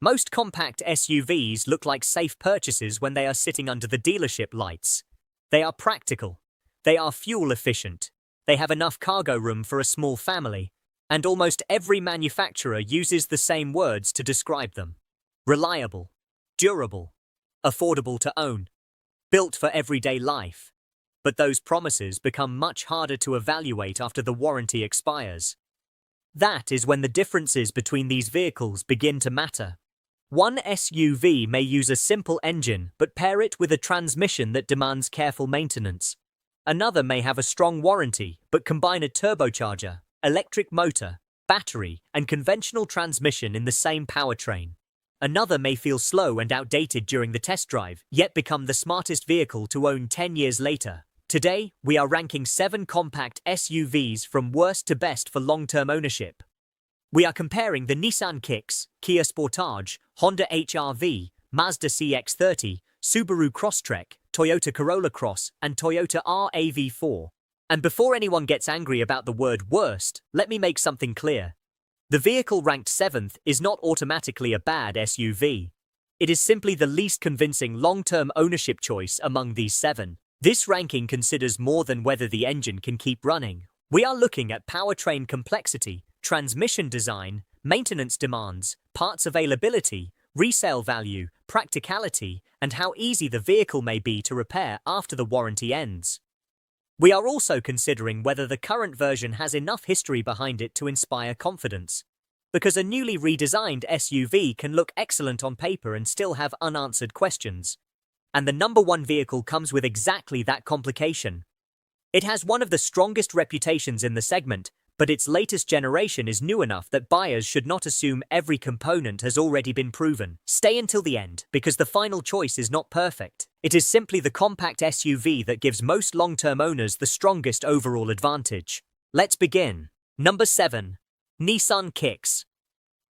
Most compact SUVs look like safe purchases when they are sitting under the dealership lights. They are practical. They are fuel efficient. They have enough cargo room for a small family. And almost every manufacturer uses the same words to describe them. Reliable, durable, affordable to own, built for everyday life. But those promises become much harder to evaluate after the warranty expires. That is when the differences between these vehicles begin to matter. One SUV may use a simple engine but pair it with a transmission that demands careful maintenance. Another may have a strong warranty but combine a turbocharger, electric motor, battery, and conventional transmission in the same powertrain. Another may feel slow and outdated during the test drive, yet become the smartest vehicle to own 10 years later. Today, we are ranking 7 compact SUVs from worst to best for long-term ownership. We are comparing the Nissan Kicks, Kia Sportage, Honda HR-V, Mazda CX-30, Subaru Crosstrek, Toyota Corolla Cross, and Toyota RAV4. And before anyone gets angry about the word worst, let me make something clear. The vehicle ranked 7th is not automatically a bad SUV. It is simply the least convincing long-term ownership choice among these 7. This ranking considers more than whether the engine can keep running. We are looking at powertrain complexity, transmission design, maintenance demands, parts availability, resale value, practicality, and how easy the vehicle may be to repair after the warranty ends. We are also considering whether the current version has enough history behind it to inspire confidence. Because a newly redesigned SUV can look excellent on paper and still have unanswered questions. And the number 1 vehicle comes with exactly that complication. It has one of the strongest reputations in the segment, but its latest generation is new enough that buyers should not assume every component has already been proven. Stay until the end, because the final choice is not perfect. It is simply the compact SUV that gives most long-term owners the strongest overall advantage. Let's begin. Number 7. Nissan Kicks.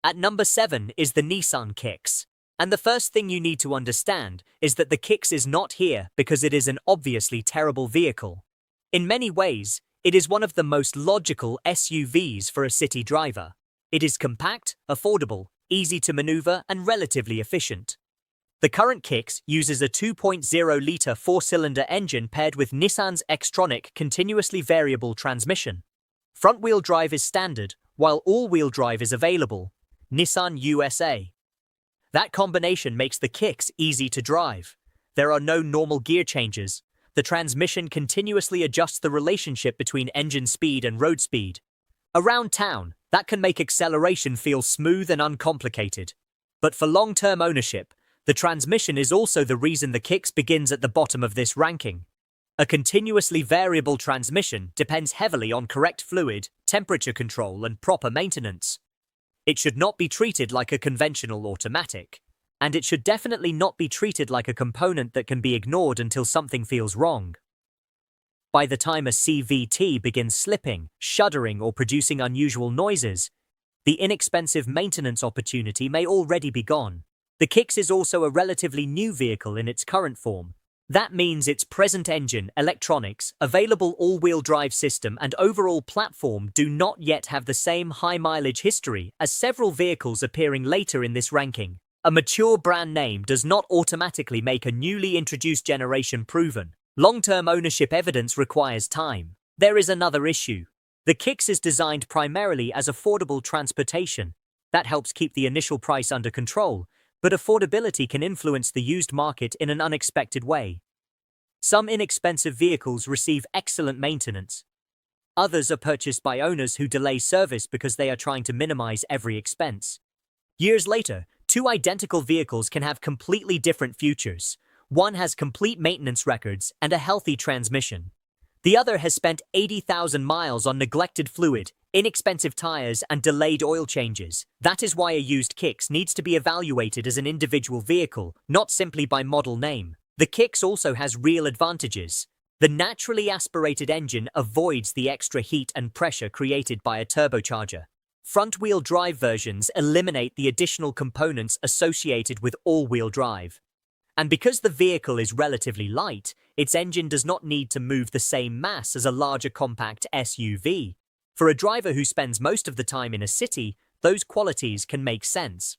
At number 7 is the Nissan Kicks. And the first thing you need to understand is that the Kicks is not here because it is an obviously terrible vehicle. In many ways, it is one of the most logical SUVs for a city driver. It is compact, affordable, easy to maneuver, and relatively efficient. The current Kicks uses a 2.0-litre 4-cylinder engine paired with Nissan's Xtronic continuously variable transmission. Front-wheel drive is standard, while all-wheel drive is available. Nissan USA. That combination makes the Kicks easy to drive. There are no normal gear changes. The transmission continuously adjusts the relationship between engine speed and road speed. Around town, that can make acceleration feel smooth and uncomplicated. But for long-term ownership, the transmission is also the reason the Kicks begins at the bottom of this ranking. A continuously variable transmission depends heavily on correct fluid, temperature control, and proper maintenance. It should not be treated like a conventional automatic. And it should definitely not be treated like a component that can be ignored until something feels wrong. By the time a CVT begins slipping, shuddering, or producing unusual noises, the inexpensive maintenance opportunity may already be gone. The Kicks is also a relatively new vehicle in its current form. That means its present engine, electronics, available all-wheel drive system, and overall platform do not yet have the same high-mileage history as several vehicles appearing later in this ranking. A mature brand name does not automatically make a newly introduced generation proven. Long-term ownership evidence requires time. There is another issue. The Kicks is designed primarily as affordable transportation. That helps keep the initial price under control, but affordability can influence the used market in an unexpected way. Some inexpensive vehicles receive excellent maintenance. Others are purchased by owners who delay service because they are trying to minimize every expense. Years later, 2 identical vehicles can have completely different futures. One has complete maintenance records and a healthy transmission. The other has spent 80,000 miles on neglected fluid, inexpensive tires, and delayed oil changes. That is why a used Kicks needs to be evaluated as an individual vehicle, not simply by model name. The Kicks also has real advantages. The naturally aspirated engine avoids the extra heat and pressure created by a turbocharger. Front-wheel drive versions eliminate the additional components associated with all-wheel drive. And because the vehicle is relatively light, its engine does not need to move the same mass as a larger compact SUV. For a driver who spends most of the time in a city, those qualities can make sense.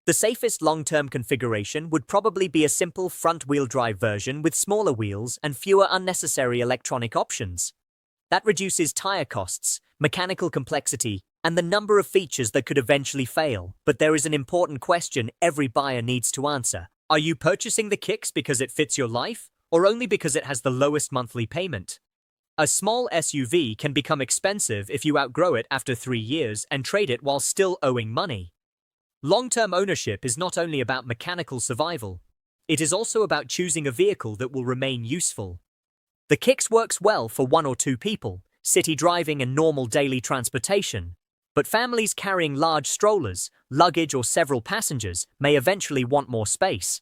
The safest long-term configuration would probably be a simple front-wheel drive version with smaller wheels and fewer unnecessary electronic options. That reduces tire costs, mechanical complexity, and the number of features that could eventually fail. But there is an important question every buyer needs to answer. Are you purchasing the Kicks because it fits your life, or only because it has the lowest monthly payment? A small SUV can become expensive if you outgrow it after 3 years and trade it while still owing money. Long-term ownership is not only about mechanical survival, it is also about choosing a vehicle that will remain useful. The Kicks works well for 1 or 2 people, city driving and normal daily transportation, but families carrying large strollers, luggage or several passengers may eventually want more space.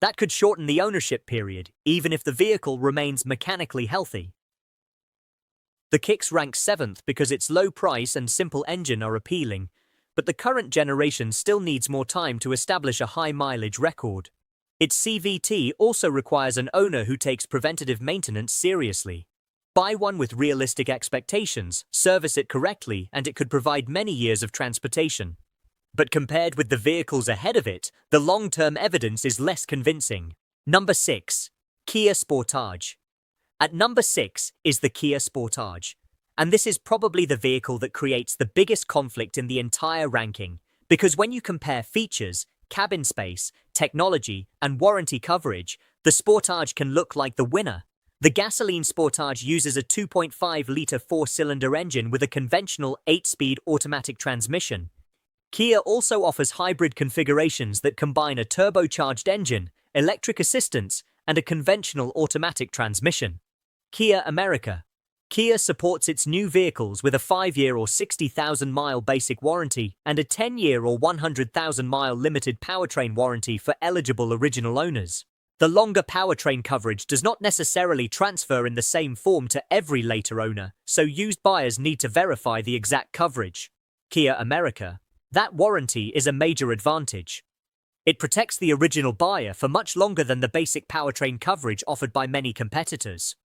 That could shorten the ownership period, even if the vehicle remains mechanically healthy. The Kicks ranks 7th because its low price and simple engine are appealing, but the current generation still needs more time to establish a high mileage record. Its CVT also requires an owner who takes preventative maintenance seriously. Buy one with realistic expectations, service it correctly, and it could provide many years of transportation. But compared with the vehicles ahead of it, the long-term evidence is less convincing. Number 6. Kia Sportage. At number 6 is the Kia Sportage, and this is probably the vehicle that creates the biggest conflict in the entire ranking, because when you compare features, cabin space, technology, and warranty coverage, the Sportage can look like the winner. The gasoline Sportage uses a 2.5-litre 4-cylinder engine with a conventional 8-speed automatic transmission. Kia also offers hybrid configurations that combine a turbocharged engine, electric assistance, and a conventional automatic transmission. Kia America. Kia supports its new vehicles with a 5-year or 60,000-mile basic warranty and a 10-year or 100,000-mile limited powertrain warranty for eligible original owners. The longer powertrain coverage does not necessarily transfer in the same form to every later owner, so used buyers need to verify the exact coverage. Kia America. That warranty is a major advantage. It protects the original buyer for much longer than the basic powertrain coverage offered by many competitors.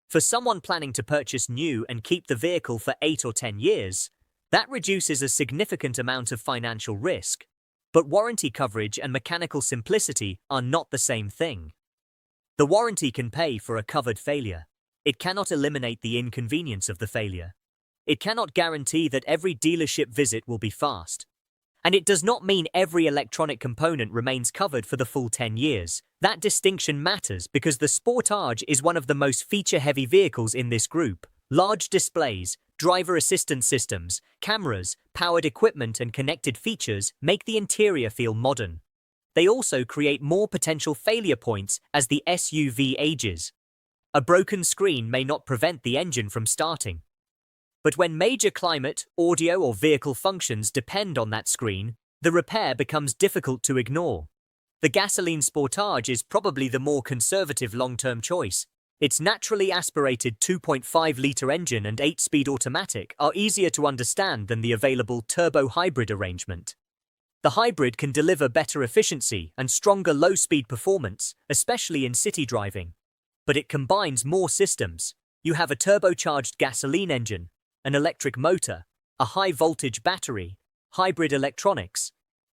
For someone planning to purchase new and keep the vehicle for 8 or 10 years, that reduces a significant amount of financial risk. But warranty coverage and mechanical simplicity are not the same thing. The warranty can pay for a covered failure. It cannot eliminate the inconvenience of the failure. It cannot guarantee that every dealership visit will be fast. And it does not mean every electronic component remains covered for the full 10 years. That distinction matters because the Sportage is one of the most feature-heavy vehicles in this group. Large displays, driver assistance systems, cameras, powered equipment and connected features make the interior feel modern. They also create more potential failure points as the SUV ages. A broken screen may not prevent the engine from starting. But when major climate, audio or vehicle functions depend on that screen, the repair becomes difficult to ignore. The gasoline Sportage is probably the more conservative long-term choice. Its naturally aspirated 2.5-litre engine and 8-speed automatic are easier to understand than the available turbo hybrid arrangement. The hybrid can deliver better efficiency and stronger low-speed performance, especially in city driving. But it combines more systems. You have a turbocharged gasoline engine, an electric motor, a high-voltage battery, hybrid electronics,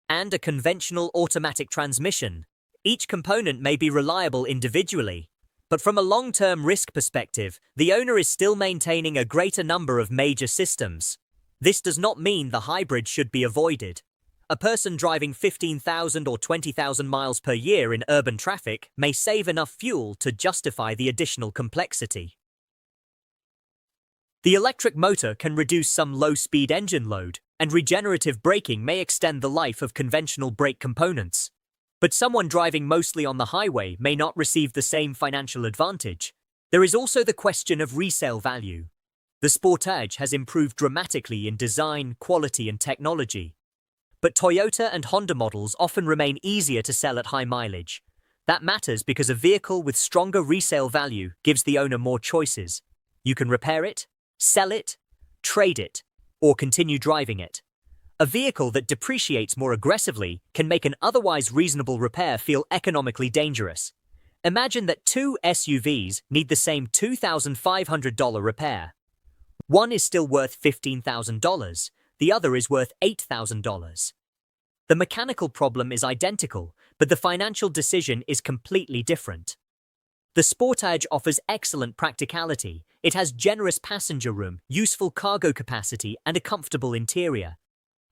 and a conventional automatic transmission. Each component may be reliable individually, but from a long-term risk perspective, the owner is still maintaining a greater number of major systems. This does not mean the hybrid should be avoided. A person driving 15,000 or 20,000 miles per year in urban traffic may save enough fuel to justify the additional complexity. The electric motor can reduce some low-speed engine load, and regenerative braking may extend the life of conventional brake components. But someone driving mostly on the highway may not receive the same financial advantage. There is also the question of resale value. The Sportage has improved dramatically in design, quality, and technology. But Toyota and Honda models often remain easier to sell at high mileage. That matters because a vehicle with stronger resale value gives the owner more choices. You can repair it, sell it, trade it, or continue driving it. A vehicle that depreciates more aggressively can make an otherwise reasonable repair feel economically dangerous. Imagine that 2 SUVs need the same $2,500 repair. One is still worth $15,000, the other is worth $8,000. The mechanical problem is identical, but the financial decision is completely different. The Sportage offers excellent practicality. It has generous passenger room, useful cargo capacity, and a comfortable interior.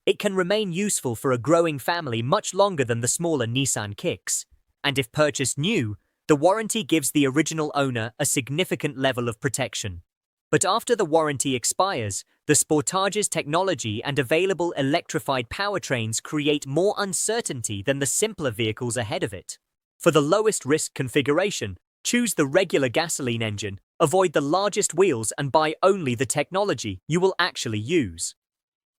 It can remain useful for a growing family much longer than the smaller Nissan Kicks. And if purchased new, the warranty gives the original owner a significant level of protection. But after the warranty expires, the Sportage's technology and available electrified powertrains create more uncertainty than the simpler vehicles ahead of it. For the lowest risk configuration, choose the regular gasoline engine, avoid the largest wheels, and buy only the technology you will actually use.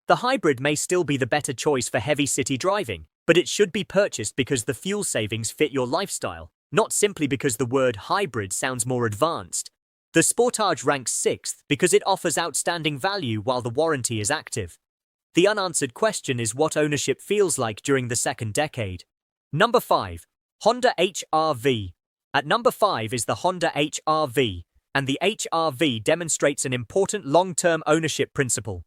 The hybrid may still be the better choice for heavy city driving, but it should be purchased because the fuel savings fit your lifestyle, not simply because the word hybrid sounds more advanced. The Sportage ranks 6th because it offers outstanding value while the warranty is active. The unanswered question is what ownership feels like during the second decade. Number 5. Honda HR-V. At number 5 is the Honda HR-V, and the HR-V demonstrates an important long-term ownership principle.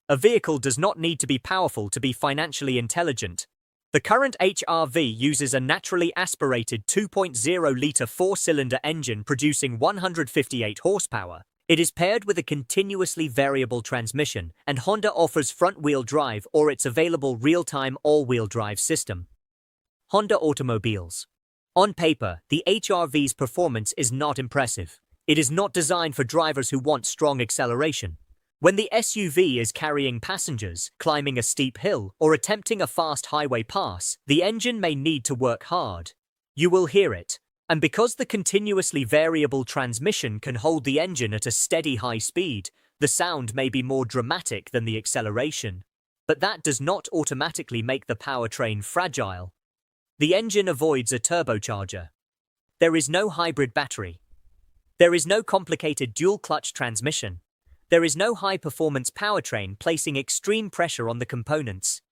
A vehicle does not need to be powerful to be financially intelligent. The current HR-V uses a naturally aspirated 2.0-litre four-cylinder engine producing 158 horsepower. It is paired with a continuously variable transmission, and Honda offers front-wheel drive or its available real-time all-wheel drive system. Honda Automobiles. On paper, the HR-V's performance is not impressive. It is not designed for drivers who want strong acceleration. When the SUV is carrying passengers, climbing a steep hill, or attempting a fast highway pass, the engine may need to work hard. You will hear it. And because the continuously variable transmission can hold the engine at a steady high speed, the sound may be more dramatic than the acceleration. But that does not automatically make the powertrain fragile. The engine avoids a turbocharger. There is no hybrid battery. There is no complicated dual-clutch transmission. There is no high-performance powertrain placing extreme pressure on the components.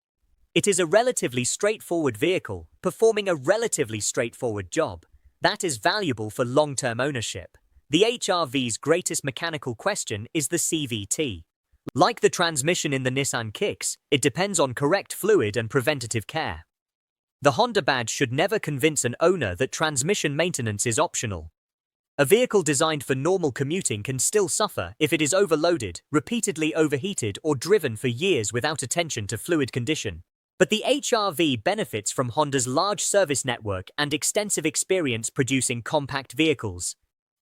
It is a relatively straightforward vehicle, performing a relatively straightforward job. That is valuable for long-term ownership. The HR-V's greatest mechanical question is the CVT. Like the transmission in the Nissan Kicks, it depends on correct fluid and preventative care. The Honda badge should never convince an owner that transmission maintenance is optional. A vehicle designed for normal commuting can still suffer if it is overloaded, repeatedly overheated, or driven for years without attention to fluid condition. But the HR-V benefits from Honda's large service network and extensive experience producing compact vehicles.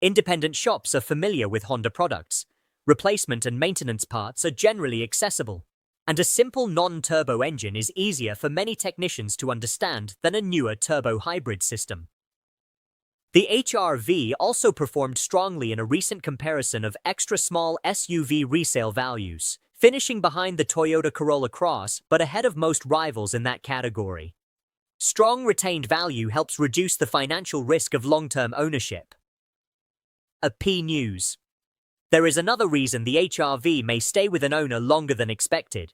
Independent shops are familiar with Honda products. Replacement and maintenance parts are generally accessible. And a simple non-turbo engine is easier for many technicians to understand than a newer turbo hybrid system. The HR-V also performed strongly in a recent comparison of extra-small SUV resale values, finishing behind the Toyota Corolla Cross but ahead of most rivals in that category. Strong retained value helps reduce the financial risk of long-term ownership. A P News. There is another reason the HR-V may stay with an owner longer than expected.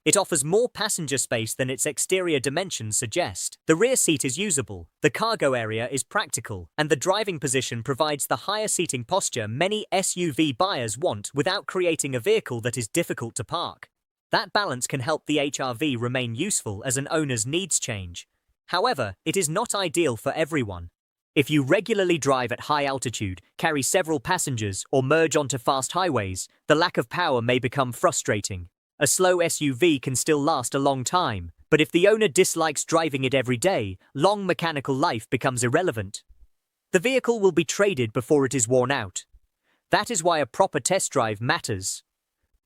It offers more passenger space than its exterior dimensions suggest. The rear seat is usable, the cargo area is practical, and the driving position provides the higher seating posture many SUV buyers want without creating a vehicle that is difficult to park. That balance can help the HR-V remain useful as an owner's needs change. However, it is not ideal for everyone. If you regularly drive at high altitude, carry several passengers, or merge onto fast highways, the lack of power may become frustrating. A slow SUV can still last a long time, but if the owner dislikes driving it every day, long mechanical life becomes irrelevant. The vehicle will be traded before it is worn out. That is why a proper test drive matters.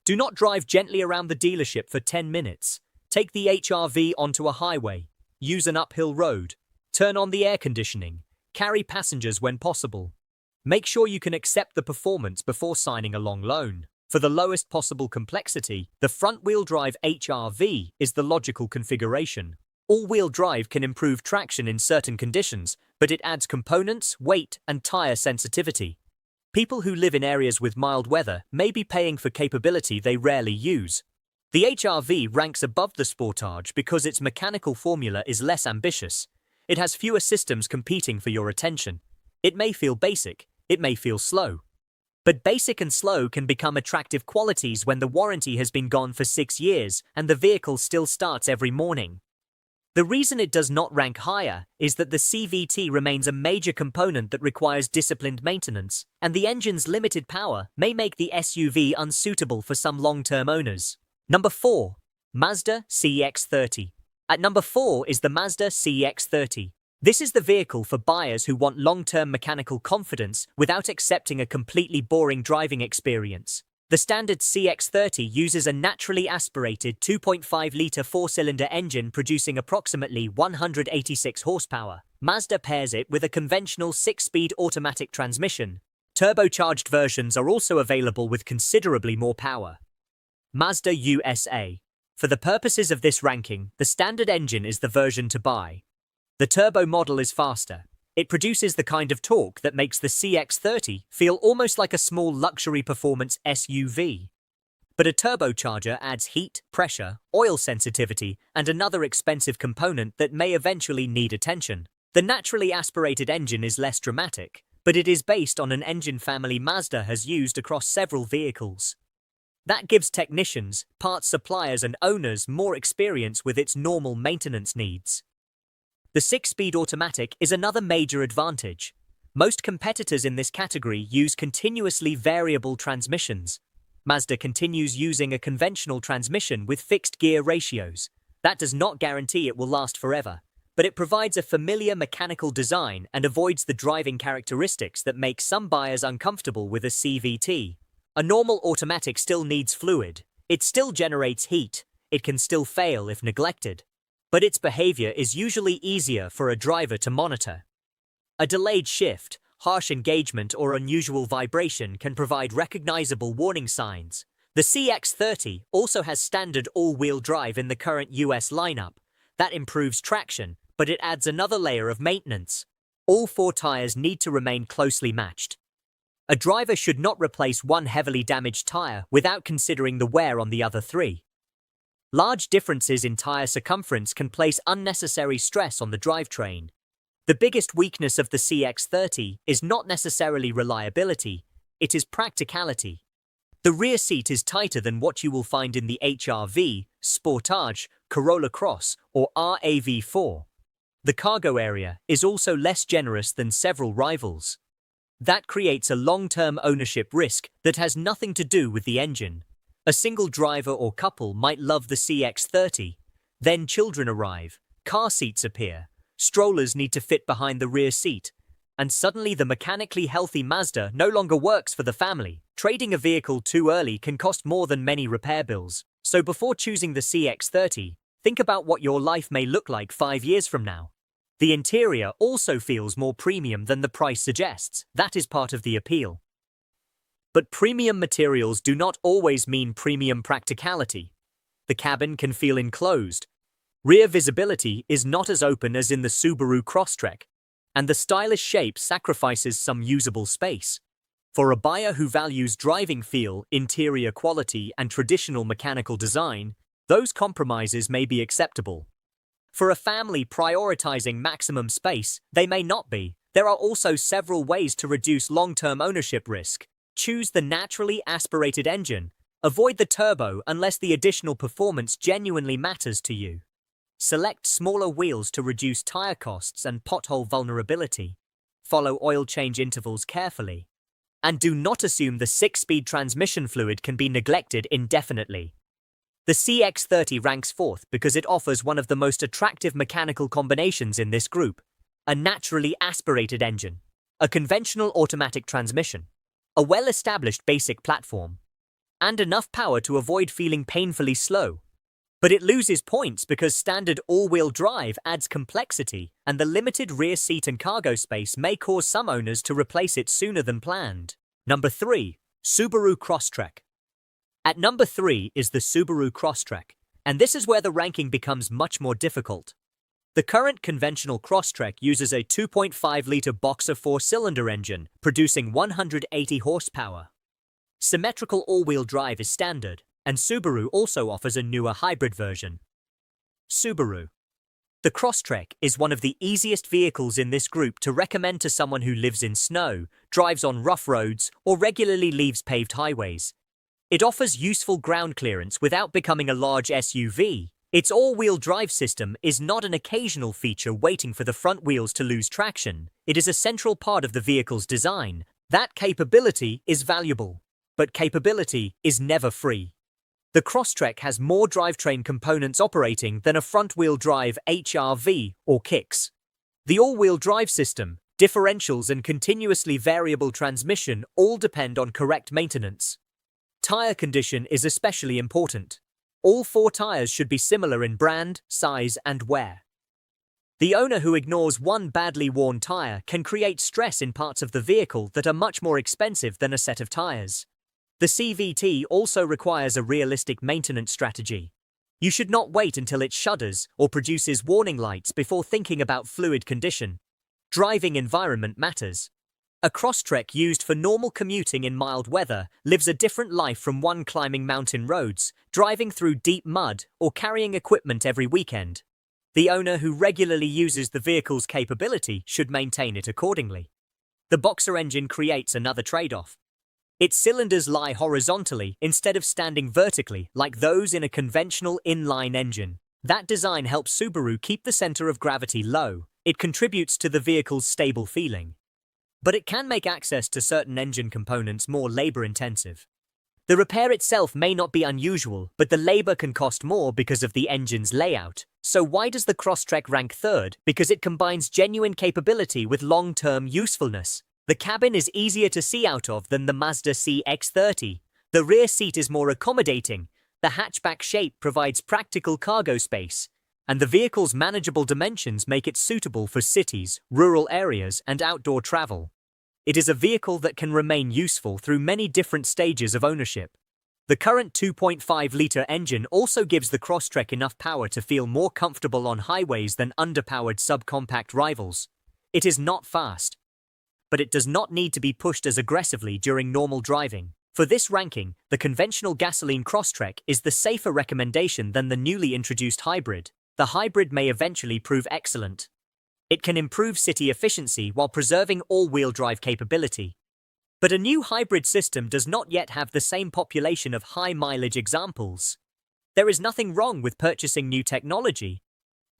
Do not drive gently around the dealership for 10 minutes. Take the HR-V onto a highway. Use an uphill road. Turn on the air conditioning. Carry passengers when possible. Make sure you can accept the performance before signing a long loan. For the lowest possible complexity, the front-wheel drive HR-V is the logical configuration. All-wheel drive can improve traction in certain conditions, but it adds components, weight, and tire sensitivity. People who live in areas with mild weather may be paying for capability they rarely use. The HR-V ranks above the Sportage because its mechanical formula is less ambitious. It has fewer systems competing for your attention. It may feel basic, it may feel slow. But basic and slow can become attractive qualities when the warranty has been gone for 6 years and the vehicle still starts every morning. The reason it does not rank higher is that the CVT remains a major component that requires disciplined maintenance, and the engine's limited power may make the SUV unsuitable for some long-term owners. Number 4. Mazda CX-30. At number 4 is the Mazda CX-30. This is the vehicle for buyers who want long-term mechanical confidence without accepting a completely boring driving experience. The standard CX-30 uses a naturally aspirated 2.5-litre four-cylinder engine producing approximately 186 horsepower. Mazda pairs it with a conventional 6-speed automatic transmission. Turbocharged versions are also available with considerably more power. Mazda USA. For the purposes of this ranking, the standard engine is the version to buy. The turbo model is faster. It produces the kind of torque that makes the CX-30 feel almost like a small luxury performance SUV. But a turbocharger adds heat, pressure, oil sensitivity, and another expensive component that may eventually need attention. The naturally aspirated engine is less dramatic, but it is based on an engine family Mazda has used across several vehicles. That gives technicians, parts suppliers, and owners more experience with its normal maintenance needs. The 6-speed automatic is another major advantage. Most competitors in this category use continuously variable transmissions. Mazda continues using a conventional transmission with fixed gear ratios. That does not guarantee it will last forever, but it provides a familiar mechanical design and avoids the driving characteristics that make some buyers uncomfortable with a CVT. A normal automatic still needs fluid. It still generates heat. It can still fail if neglected. But its behavior is usually easier for a driver to monitor. A delayed shift, harsh engagement, or unusual vibration can provide recognizable warning signs. The CX-30 also has standard all-wheel drive in the current US lineup. That improves traction, but it adds another layer of maintenance. All 4 tires need to remain closely matched. A driver should not replace one heavily damaged tire without considering the wear on the other 3. Large differences in tire circumference can place unnecessary stress on the drivetrain. The biggest weakness of the CX-30 is not necessarily reliability, it is practicality. The rear seat is tighter than what you will find in the HR-V, Sportage, Corolla Cross, or RAV4. The cargo area is also less generous than several rivals. That creates a long-term ownership risk that has nothing to do with the engine. A single driver or couple might love the CX-30. Then children arrive, car seats appear, strollers need to fit behind the rear seat, and suddenly the mechanically healthy Mazda no longer works for the family. Trading a vehicle too early can cost more than many repair bills. So before choosing the CX-30, think about what your life may look like 5 years from now. The interior also feels more premium than the price suggests. That is part of the appeal. But premium materials do not always mean premium practicality. The cabin can feel enclosed. Rear visibility is not as open as in the Subaru Crosstrek, and the stylish shape sacrifices some usable space. For a buyer who values driving feel, interior quality, and traditional mechanical design, those compromises may be acceptable. For a family prioritizing maximum space, they may not be. There are also several ways to reduce long-term ownership risk. Choose the naturally aspirated engine. Avoid the turbo unless the additional performance genuinely matters to you. Select smaller wheels to reduce tire costs and pothole vulnerability. Follow oil change intervals carefully. And do not assume the 6-speed transmission fluid can be neglected indefinitely. The CX-30 ranks 4th because it offers one of the most attractive mechanical combinations in this group: a naturally aspirated engine, a conventional automatic transmission, a well-established basic platform, and enough power to avoid feeling painfully slow. But it loses points because standard all-wheel drive adds complexity, and the limited rear seat and cargo space may cause some owners to replace it sooner than planned. Number 3. Subaru Crosstrek. At number 3 is the Subaru Crosstrek, and this is where the ranking becomes much more difficult. The current conventional Crosstrek uses a 2.5-litre boxer 4-cylinder engine, producing 180 horsepower. Symmetrical all-wheel drive is standard, and Subaru also offers a newer hybrid version. Subaru. The Crosstrek is one of the easiest vehicles in this group to recommend to someone who lives in snow, drives on rough roads, or regularly leaves paved highways. It offers useful ground clearance without becoming a large SUV. Its all-wheel drive system is not an occasional feature waiting for the front wheels to lose traction. It is a central part of the vehicle's design. That capability is valuable, but capability is never free. The Crosstrek has more drivetrain components operating than a front-wheel drive HRV or Kicks. The all-wheel drive system, differentials and continuously variable transmission all depend on correct maintenance. Tire condition is especially important. All 4 tires should be similar in brand, size, and wear. The owner who ignores one badly worn tire can create stress in parts of the vehicle that are much more expensive than a set of tires. The CVT also requires a realistic maintenance strategy. You should not wait until it shudders or produces warning lights before thinking about fluid condition. Driving environment matters. A Crosstrek used for normal commuting in mild weather lives a different life from one climbing mountain roads, driving through deep mud, or carrying equipment every weekend. The owner who regularly uses the vehicle's capability should maintain it accordingly. The Boxer engine creates another trade-off. Its cylinders lie horizontally instead of standing vertically like those in a conventional inline engine. That design helps Subaru keep the center of gravity low. It contributes to the vehicle's stable feeling. But it can make access to certain engine components more labor-intensive. The repair itself may not be unusual, but the labor can cost more because of the engine's layout. So why does the Crosstrek rank third? Because it combines genuine capability with long-term usefulness. The cabin is easier to see out of than the Mazda CX-30. The rear seat is more accommodating. The hatchback shape provides practical cargo space. And the vehicle's manageable dimensions make it suitable for cities, rural areas, and outdoor travel. It is a vehicle that can remain useful through many different stages of ownership. The current 2.5-litre engine also gives the Crosstrek enough power to feel more comfortable on highways than underpowered subcompact rivals. It is not fast, but it does not need to be pushed as aggressively during normal driving. For this ranking, the conventional gasoline Crosstrek is the safer recommendation than the newly introduced hybrid. The hybrid may eventually prove excellent. It can improve city efficiency while preserving all-wheel drive capability. But a new hybrid system does not yet have the same population of high-mileage examples. There is nothing wrong with purchasing new technology.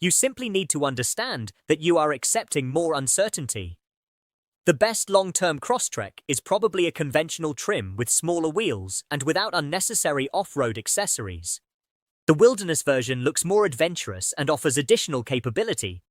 You simply need to understand that you are accepting more uncertainty. The best long-term Crosstrek is probably a conventional trim with smaller wheels and without unnecessary off-road accessories. The wilderness version looks more adventurous and offers additional capability,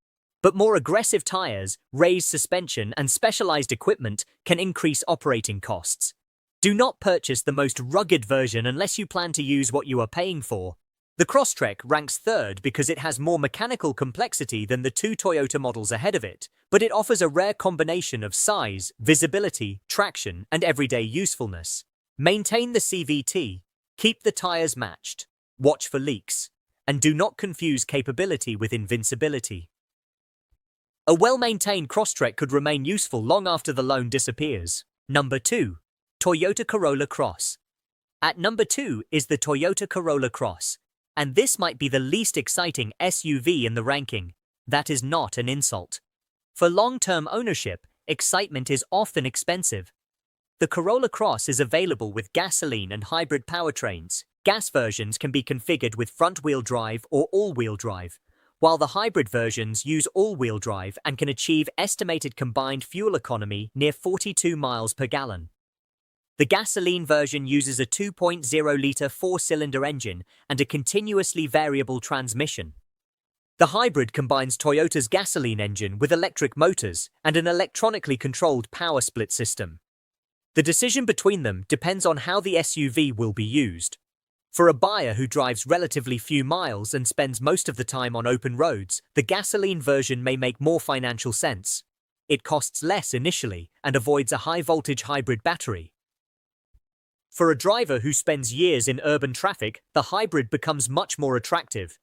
but more aggressive tires, raised suspension, and specialized equipment can increase operating costs. Do not purchase the most rugged version unless you plan to use what you are paying for. The Crosstrek ranks third because it has more mechanical complexity than the 2 Toyota models ahead of it, but it offers a rare combination of size, visibility, traction, and everyday usefulness. Maintain the CVT, keep the tires matched, watch for leaks, and do not confuse capability with invincibility. A well-maintained Crosstrek could remain useful long after the loan disappears. Number 2. Toyota Corolla Cross. At number 2 is the Toyota Corolla Cross, and this might be the least exciting SUV in the ranking. That is not an insult. For long-term ownership, excitement is often expensive. The Corolla Cross is available with gasoline and hybrid powertrains. Gas versions can be configured with front-wheel drive or all-wheel drive, while the hybrid versions use all-wheel drive and can achieve estimated combined fuel economy near 42 miles per gallon. The gasoline version uses a 2.0-litre 4-cylinder engine and a continuously variable transmission. The hybrid combines Toyota's gasoline engine with electric motors and an electronically controlled power split system. The decision between them depends on how the SUV will be used. For a buyer who drives relatively few miles and spends most of the time on open roads, the gasoline version may make more financial sense. It costs less initially and avoids a high-voltage hybrid battery. For a driver who spends years in urban traffic, the hybrid becomes much more attractive.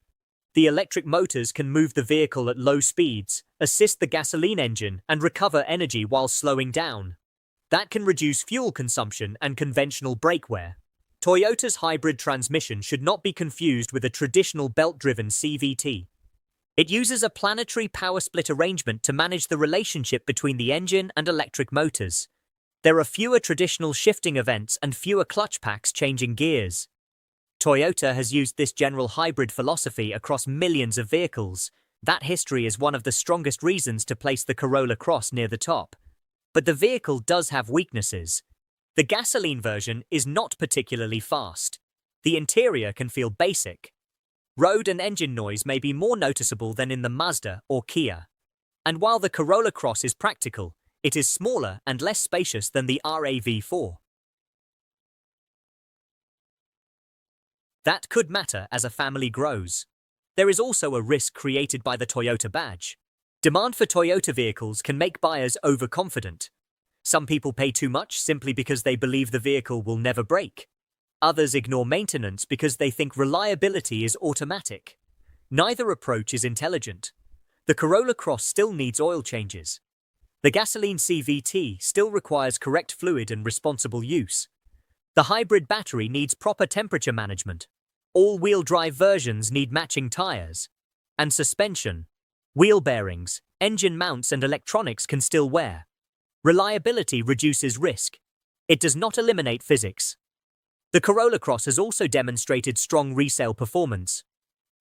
The electric motors can move the vehicle at low speeds, assist the gasoline engine, and recover energy while slowing down. That can reduce fuel consumption and conventional brake wear. Toyota's hybrid transmission should not be confused with a traditional belt-driven CVT. It uses a planetary power split arrangement to manage the relationship between the engine and electric motors. There are fewer traditional shifting events and fewer clutch packs changing gears. Toyota has used this general hybrid philosophy across millions of vehicles. That history is one of the strongest reasons to place the Corolla Cross near the top. But the vehicle does have weaknesses. The gasoline version is not particularly fast. The interior can feel basic. Road and engine noise may be more noticeable than in the Mazda or Kia. And while the Corolla Cross is practical, it is smaller and less spacious than the RAV4. That could matter as a family grows. There is also a risk created by the Toyota badge. Demand for Toyota vehicles can make buyers overconfident. Some people pay too much simply because they believe the vehicle will never break. Others ignore maintenance because they think reliability is automatic. Neither approach is intelligent. The Corolla Cross still needs oil changes. The gasoline CVT still requires correct fluid and responsible use. The hybrid battery needs proper temperature management. All-wheel drive versions need matching tires. And suspension, wheel bearings, engine mounts and electronics can still wear. Reliability reduces risk. It does not eliminate physics. The Corolla Cross has also demonstrated strong resale performance.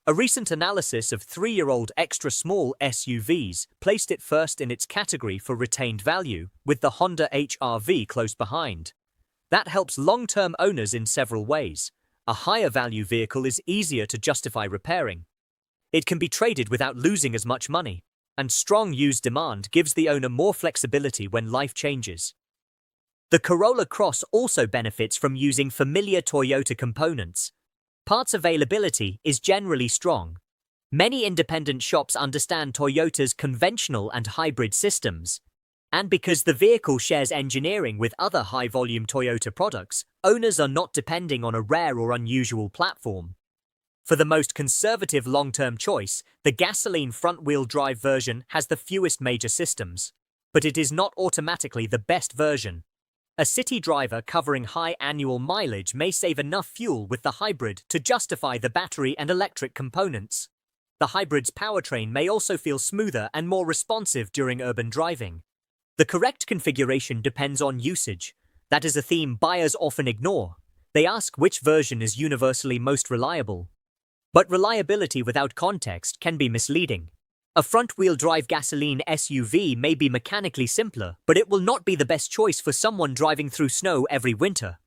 A recent analysis of 3-year-old extra-small SUVs placed it first in its category for retained value, with the Honda HR-V close behind. That helps long-term owners in several ways. A higher-value vehicle is easier to justify repairing. It can be traded without losing as much money, and strong used demand gives the owner more flexibility when life changes. The Corolla Cross also benefits from using familiar Toyota components. Parts availability is generally strong. Many independent shops understand Toyota's conventional and hybrid systems. And because the vehicle shares engineering with other high-volume Toyota products, owners are not depending on a rare or unusual platform. For the most conservative long-term choice, the gasoline front-wheel drive version has the fewest major systems. But it is not automatically the best version. A city driver covering high annual mileage may save enough fuel with the hybrid to justify the battery and electric components. The hybrid's powertrain may also feel smoother and more responsive during urban driving. The correct configuration depends on usage. That is a theme buyers often ignore. They ask which version is universally most reliable. But reliability without context can be misleading. A front-wheel drive gasoline SUV may be mechanically simpler, but it will not be the best choice for someone driving through snow every winter.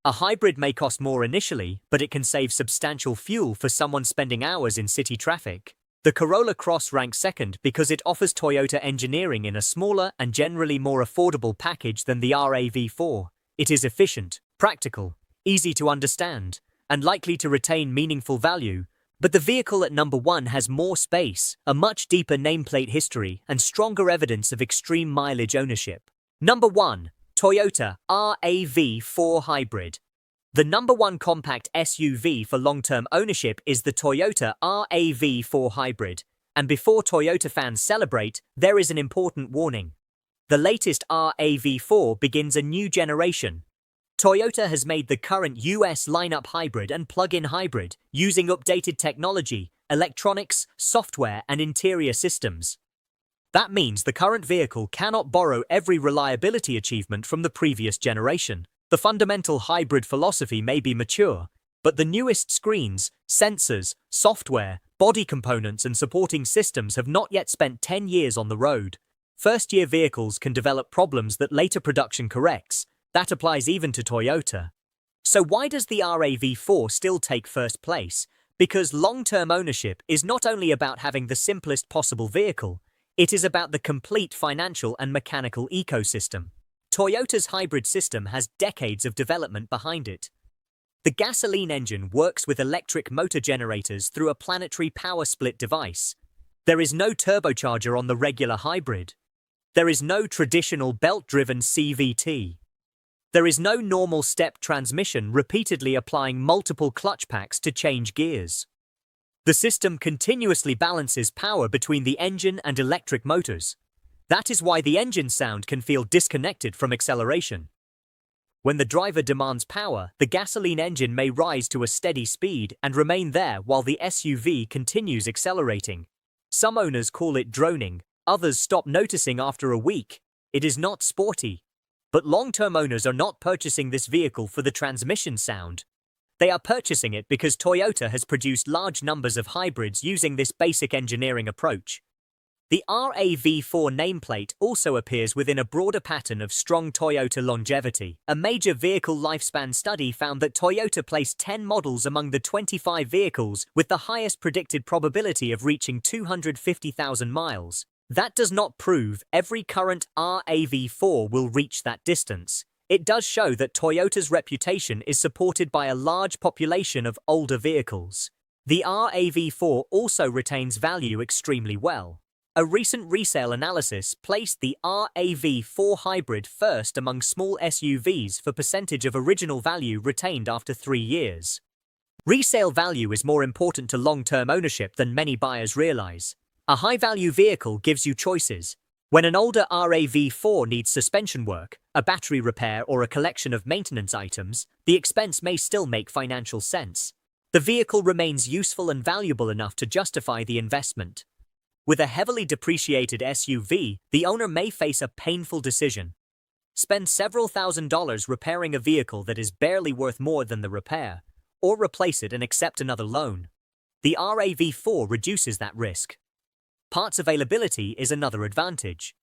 A hybrid may cost more initially, but it can save substantial fuel for someone spending hours in city traffic. The Corolla Cross ranks second because it offers Toyota engineering in a smaller and generally more affordable package than the RAV4. It is efficient, practical, easy to understand, and likely to retain meaningful value. But the vehicle at number 1 has more space, a much deeper nameplate history, and stronger evidence of extreme mileage ownership. Number 1. Toyota RAV4 Hybrid. The number 1 compact SUV for long-term ownership is the Toyota RAV4 Hybrid. And before Toyota fans celebrate, there is an important warning. The latest RAV4 begins a new generation. Toyota has made the current US lineup hybrid and plug-in hybrid, using updated technology, electronics, software, and interior systems. That means the current vehicle cannot borrow every reliability achievement from the previous generation. The fundamental hybrid philosophy may be mature, but the newest screens, sensors, software, body components, and supporting systems have not yet spent 10 years on the road. First-year vehicles can develop problems that later production corrects. That applies even to Toyota. So why does the RAV4 still take first place? Because long-term ownership is not only about having the simplest possible vehicle, it is about the complete financial and mechanical ecosystem. Toyota's hybrid system has decades of development behind it. The gasoline engine works with electric motor generators through a planetary power split device. There is no turbocharger on the regular hybrid. There is no traditional belt-driven CVT. There is no normal step transmission repeatedly applying multiple clutch packs to change gears. The system continuously balances power between the engine and electric motors. That is why the engine sound can feel disconnected from acceleration. When the driver demands power, the gasoline engine may rise to a steady speed and remain there while the SUV continues accelerating. Some owners call it droning, others stop noticing after a week. It is not sporty. But long-term owners are not purchasing this vehicle for the transmission sound. They are purchasing it because Toyota has produced large numbers of hybrids using this basic engineering approach. The RAV4 nameplate also appears within a broader pattern of strong Toyota longevity. A major vehicle lifespan study found that Toyota placed 10 models among the 25 vehicles with the highest predicted probability of reaching 250,000 miles. That does not prove every current RAV4 will reach that distance. It does show that Toyota's reputation is supported by a large population of older vehicles. The RAV4 also retains value extremely well. A recent resale analysis placed the RAV4 Hybrid first among small SUVs for percentage of original value retained after 3 years. Resale value is more important to long-term ownership than many buyers realize. A high-value vehicle gives you choices. When an older RAV4 needs suspension work, a battery repair, or a collection of maintenance items, the expense may still make financial sense. The vehicle remains useful and valuable enough to justify the investment. With a heavily depreciated SUV, the owner may face a painful decision. Spend several $1,000s repairing a vehicle that is barely worth more than the repair, or replace it and accept another loan. The RAV4 reduces that risk. Parts availability is another advantage.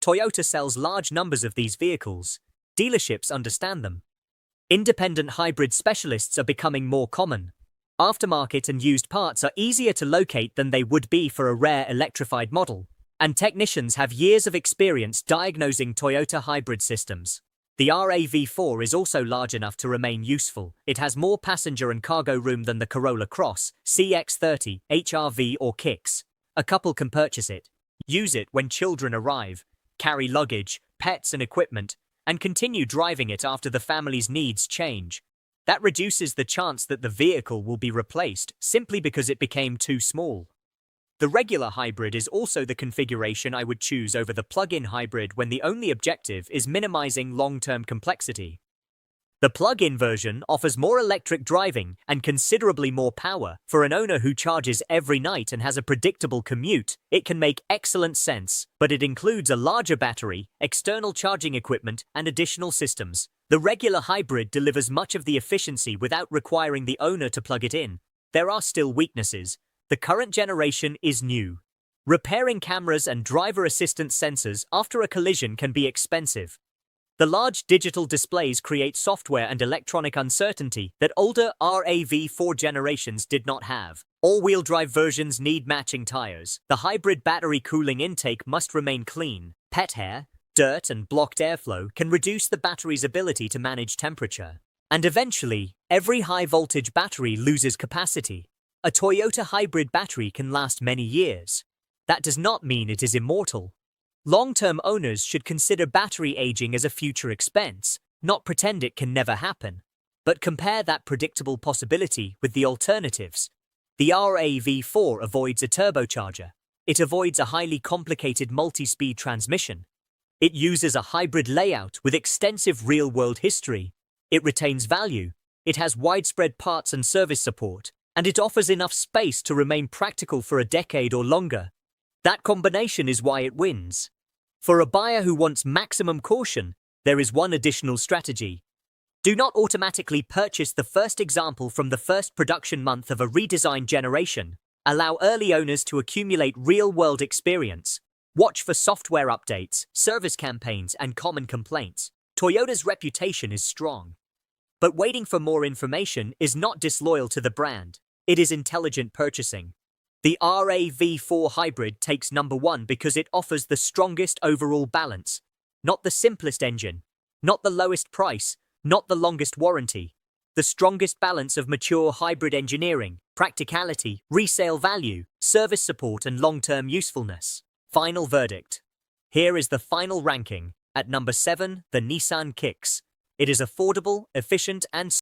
Toyota sells large numbers of these vehicles. Dealerships understand them. Independent hybrid specialists are becoming more common. Aftermarket and used parts are easier to locate than they would be for a rare electrified model, and technicians have years of experience diagnosing Toyota hybrid systems. The RAV4 is also large enough to remain useful. It has more passenger and cargo room than the Corolla Cross, CX-30, HRV or Kicks. A couple can purchase it, use it when children arrive, carry luggage, pets and equipment, and continue driving it after the family's needs change. That reduces the chance that the vehicle will be replaced simply because it became too small. The regular hybrid is also the configuration I would choose over the plug-in hybrid when the only objective is minimizing long-term complexity. The plug-in version offers more electric driving and considerably more power. For an owner who charges every night and has a predictable commute, it can make excellent sense, but it includes a larger battery, external charging equipment, and additional systems. The regular hybrid delivers much of the efficiency without requiring the owner to plug it in. There are still weaknesses. The current generation is new. Repairing cameras and driver assistance sensors after a collision can be expensive. The large digital displays create software and electronic uncertainty that older RAV4 generations did not have. All-wheel drive versions need matching tires. The hybrid battery cooling intake must remain clean. Pet hair, dirt, and blocked airflow can reduce the battery's ability to manage temperature. And eventually, every high-voltage battery loses capacity. A Toyota hybrid battery can last many years. That does not mean it is immortal. Long-term owners should consider battery aging as a future expense, not pretend it can never happen. But compare that predictable possibility with the alternatives. The RAV4 avoids a turbocharger. It avoids a highly complicated multi-speed transmission. It uses a hybrid layout with extensive real-world history. It retains value. It has widespread parts and service support. And it offers enough space to remain practical for a decade or longer. That combination is why it wins. For a buyer who wants maximum caution, there is one additional strategy. Do not automatically purchase the first example from the first production month of a redesigned generation. Allow early owners to accumulate real-world experience. Watch for software updates, service campaigns, and common complaints. Toyota's reputation is strong. But waiting for more information is not disloyal to the brand. It is intelligent purchasing. The RAV4 Hybrid takes number one because it offers the strongest overall balance. Not the simplest engine, not the lowest price, not the longest warranty. The strongest balance of mature hybrid engineering, practicality, resale value, service support, and long-term usefulness. Final verdict. Here is the final ranking. At number 7, the Nissan Kicks. It is affordable, efficient, and